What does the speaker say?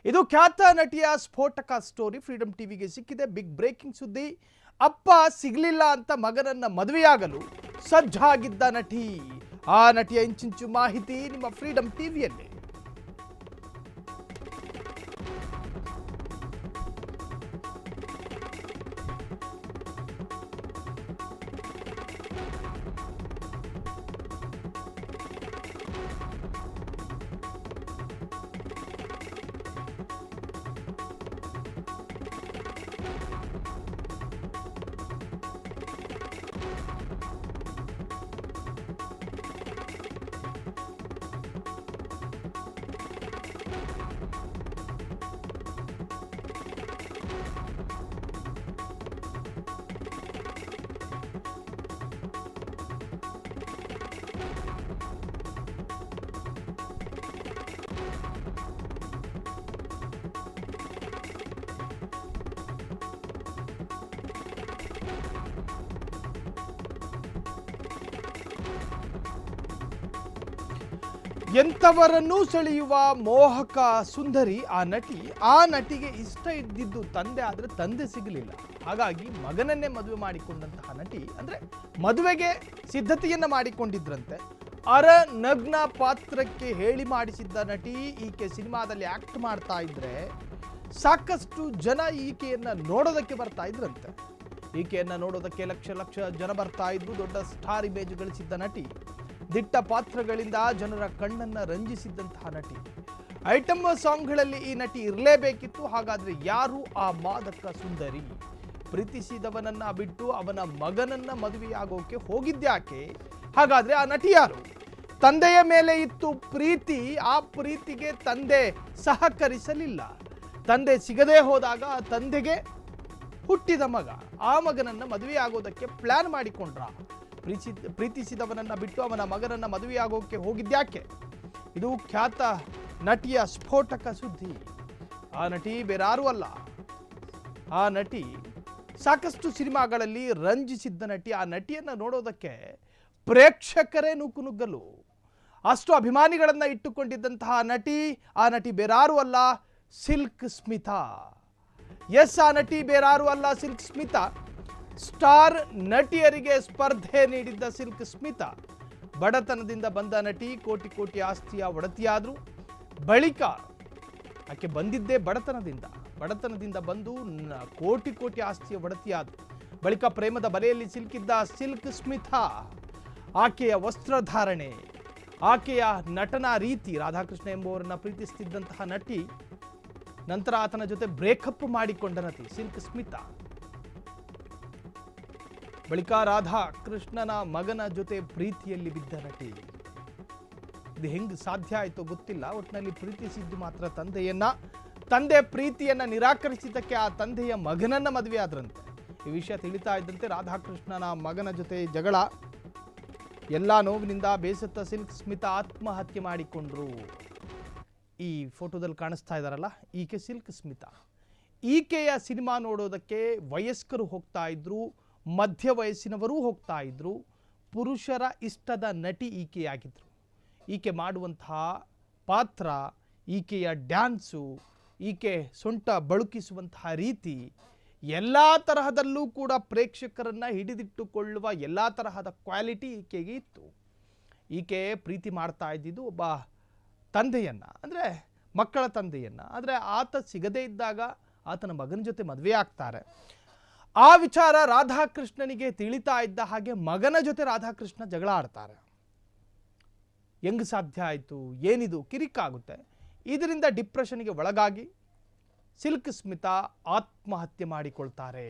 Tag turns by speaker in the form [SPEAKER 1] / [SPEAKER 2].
[SPEAKER 1] ಇದು ಖ್ಯಾತ ನಟಿಯ ಸ್ಫೋಟಕ ಸ್ಟೋರಿ ಫ್ರೀಡಂ ಟಿವಿಗೆ ಸಿಕ್ಕಿದೆ. ಬಿಗ್ ಬ್ರೇಕಿಂಗ್ ಸುದ್ದಿ. ಅಪ್ಪ ಸಿಗಲಿಲ್ಲ ಅಂತ ಮಗನನ್ನ ಮದುವೆಯಾಗಲು ಸಜ್ಜಾಗಿದ್ದ ನಟಿ. ಆ ನಟಿಯ ಇಂಚಿಂಚು ಮಾಹಿತಿ ನಿಮ್ಮ ಫ್ರೀಡಂ ಟಿವಿಯಲ್ಲಿ. ಎಂಥವರನ್ನೂ ಸೆಳೆಯುವ ಮೋಹಕ ಸುಂದರಿ ಆ ನಟಿ. ಆ ನಟಿಗೆ ಇಷ್ಟ ಇದ್ದಿದ್ದು ತಂದೆ, ಆದರೆ ತಂದೆ ಸಿಗಲಿಲ್ಲ. ಹಾಗಾಗಿ ಮಗನನ್ನೇ ಮದುವೆ ಮಾಡಿಕೊಂಡಂತಹ ನಟಿ, ಅಂದ್ರೆ ಮದುವೆಗೆ ಸಿದ್ಧತೆಯನ್ನ ಮಾಡಿಕೊಂಡಿದ್ರಂತೆ. ನಗ್ನ ಪಾತ್ರಕ್ಕೆ ಹೇಳಿ ಮಾಡಿಸಿದ್ದ ನಟಿ ಈಕೆ ಸಿನಿಮಾದಲ್ಲಿ ಆಕ್ಟ್ ಮಾಡ್ತಾ ಇದ್ರೆ ಸಾಕಷ್ಟು ಜನ ಈಕೆಯನ್ನ ನೋಡೋದಕ್ಕೆ ಬರ್ತಾ ಇದ್ರಂತೆ. ಈಕೆಯನ್ನ ನೋಡೋದಕ್ಕೆ ಲಕ್ಷ ಲಕ್ಷ ಜನ ಬರ್ತಾ ಇದ್ರು. ದೊಡ್ಡ ಸ್ಟಾರ್ ಇಮೇಜ್ ಗಳಿಸಿದ್ದ ನಟಿ, ದಿಟ್ಟ ಪಾತ್ರಗಳಿಂದ ಜನರ ಕಣ್ಣನ್ನ ರಂಜಿಸಿದ್ದಂತಹ ನಟಿ. ಐಟಮ್ ಸಾಂಗ್ಗಳಲ್ಲಿ ಈ ನಟಿ ಇರಲೇಬೇಕಿತ್ತು. ಹಾಗಾದ್ರೆ ಯಾರು ಆ ಮಾದಕ ಸುಂದರಿ? ಪ್ರೀತಿಸಿದವನನ್ನ ಬಿಟ್ಟು ಅವನ ಮಗನನ್ನ ಮದುವೆಯಾಗೋಕೆ ಹೋಗಿದ್ಯಾಕೆ? ಹಾಗಾದ್ರೆ ಆ ನಟಿ ಯಾರು? ತಂದೆಯ ಮೇಲೆ ಇತ್ತು ಪ್ರೀತಿ. ಆ ಪ್ರೀತಿಗೆ ತಂದೆ ಸಹಕರಿಸಲಿಲ್ಲ. ತಂದೆ ಸಿಗದೆ ಹೋದಾಗ ಆ ತಂದೆಗೆ ಹುಟ್ಟಿದ ಮಗ, ಆ ಮಗನನ್ನ ಮದುವೆಯಾಗೋದಕ್ಕೆ ಪ್ಲಾನ್ ಮಾಡಿಕೊಂಡ್ರ? ಪ್ರೀತಿಸಿದವನನ್ನ ಬಿಟ್ಟು ಅವನ ಮಗನನ್ನ ಮದುವೆಯಾಗೋಕೆ ಹೋಗಿದ್ಯಾಕೆ? ಇದು ಖ್ಯಾತ ನಟಿಯ ಸ್ಫೋಟಕ ಸುದ್ದಿ. ಆ ನಟಿ ಬೇರಾರೂ ಅಲ್ಲ. ಆ ನಟಿ ಸಾಕಷ್ಟು ಸಿನಿಮಾಗಳಲ್ಲಿ ರಂಜಿಸಿದ್ದ ನಟಿ. ಆ ನಟಿಯನ್ನ ನೋಡೋದಕ್ಕೆ ಪ್ರೇಕ್ಷಕರೇ ನುಗ್ಗಲು ಅಷ್ಟು ಅಭಿಮಾನಿಗಳನ್ನ ಇಟ್ಟುಕೊಂಡಿದ್ದಂತಹ ನಟಿ. ಆ ನಟಿ ಬೇರಾರೂ ಅಲ್ಲ, ಸಿಲ್ಕ್ ಸ್ಮಿತಾ. ಎಸ್, ಆ ನಟಿ ಬೇರಾರೂ ಅಲ್ಲ, ಸಿಲ್ಕ್ ಸ್ಮಿತಾ. ಸ್ಟಾರ್ ನಟಿಯರಿಗೆ ಸ್ಪರ್ಧೆ ನೀಡಿದ್ದ ಸಿಲ್ಕ್ ಸ್ಮಿತಾ ಬಡತನದಿಂದ ಬಂದ ನಟಿ. ಕೋಟಿ ಕೋಟಿ ಆಸ್ತಿಯ ಒಡತಿಯಾದ್ರು. ಬಳಿಕ ಆಕೆ ಬಂದಿದ್ದೇ ಬಡತನದಿಂದ ಬಂದು ಕೋಟಿ ಕೋಟಿ ಆಸ್ತಿಯ ಒಡತಿಯಾದ್ರು. ಬಳಿಕ ಪ್ರೇಮದ ಬಲೆಯಲ್ಲಿ ಸಿಲುಕಿದ್ದ ಸಿಲ್ಕ್ ಸ್ಮಿತಾ, ಆಕೆಯ ವಸ್ತ್ರಧಾರಣೆ, ಆಕೆಯ ನಟನಾ ರೀತಿ, ರಾಧಾಕೃಷ್ಣ ಎಂಬುವರನ್ನ ಪ್ರೀತಿಸುತ್ತಿದ್ದಂತಹ ನಟಿ. ನಂತರ ಆತನ ಜೊತೆ ಬ್ರೇಕಪ್ ಮಾಡಿಕೊಂಡ ನಟಿ ಸಿಲ್ಕ್ ಸ್ಮಿತಾ. ಬಳಿಕ ರಾಧಾಕೃಷ್ಣನ ಮಗನ ಜೊತೆ ಪ್ರೀತಿಯಲ್ಲಿ ಬಿದ್ದ ನಟಿ. ಇದು ಹೆಂಗ್ ಸಾಧ್ಯ ಆಯ್ತೋ ಗೊತ್ತಿಲ್ಲ. ಒಟ್ಟಿನಲ್ಲಿ ಪ್ರೀತಿಸಿದ್ದು ಮಾತ್ರ ತಂದೆಯನ್ನ. ತಂದೆ ಪ್ರೀತಿಯನ್ನ ನಿರಾಕರಿಸಿದ್ದಕ್ಕೆ ಆ ತಂದೆಯ ಮಗನನ್ನ ಮದುವೆ ಆದ್ರಂತೆ. ಈ ವಿಷಯ ತಿಳಿತಾ ಇದ್ದಂತೆ ರಾಧಾಕೃಷ್ಣನ ಮಗನ ಜೊತೆ ಜಗಳ. ಎಲ್ಲಾ ನೋವಿನಿಂದ ಬೇಸತ್ತ ಸಿಲ್ಕ್ ಸ್ಮಿತಾ ಆತ್ಮಹತ್ಯೆ ಮಾಡಿಕೊಂಡ್ರು. ಈ ಫೋಟೋದಲ್ಲಿ ಕಾಣಿಸ್ತಾ ಇದ್ದಾರಲ್ಲ, ಈಕೆ ಸಿಲ್ಕ್ ಸ್ಮಿತಾ. ಈಕೆಯ ಸಿನಿಮಾ ನೋಡೋದಕ್ಕೆ ವಯಸ್ಕರು ಹೋಗ್ತಾ ಇದ್ರು, ಮಧ್ಯ ವಯಸ್ಸಿನವರೂ ಹೋಗ್ತಾ ಇದ್ರು. ಪುರುಷರ ಇಷ್ಟದ ನಟಿ ಈಕೆಯಾಗಿದ್ರು. ಈಕೆ ಮಾಡುವಂತಹ ಪಾತ್ರ, ಈಕೆಯ ಡ್ಯಾನ್ಸು, ಈಕೆ ಸೊಂಟ ಬಳುಕಿಸುವಂತಹ ರೀತಿ, ಎಲ್ಲ ತರಹದಲ್ಲೂ ಕೂಡ ಪ್ರೇಕ್ಷಕರನ್ನ ಹಿಡಿದಿಟ್ಟುಕೊಳ್ಳುವ ಎಲ್ಲ ತರಹದ ಕ್ವಾಲಿಟಿ ಈಕೆಗೆ ಇತ್ತು. ಈಕೆ ಪ್ರೀತಿ ಮಾಡ್ತಾ ಇದ್ದಿದ್ದು ಒಬ್ಬ ತಂದೆಯನ್ನ, ಅಂದರೆ ಮಕ್ಕಳ ತಂದೆಯನ್ನ. ಆದರೆ ಆತ ಸಿಗದೇ ಇದ್ದಾಗ ಆತನ ಮಗನ ಜೊತೆ ಮದುವೆ ಆಗ್ತಾರೆ. ಆ ವಿಚಾರ ರಾಧಾಕೃಷ್ಣನಿಗೆ ತಿಳಿತಾ ಇದ್ದ ಹಾಗೆ ಮಗನ ಜೊತೆ ರಾಧಾಕೃಷ್ಣ ಜಗಳ ಆಡ್ತಾರೆ. ಹೆಂಗ್ ಸಾಧ್ಯ ಆಯಿತು, ಏನಿದು ಕಿರಿಕಾಗುತ್ತೆ. ಇದರಿಂದ ಡಿಪ್ರೆಷನ್ಗೆ ಒಳಗಾಗಿ ಸಿಲ್ಕ್ ಸ್ಮಿತಾ ಆತ್ಮಹತ್ಯೆ ಮಾಡಿಕೊಳ್ತಾರೆ.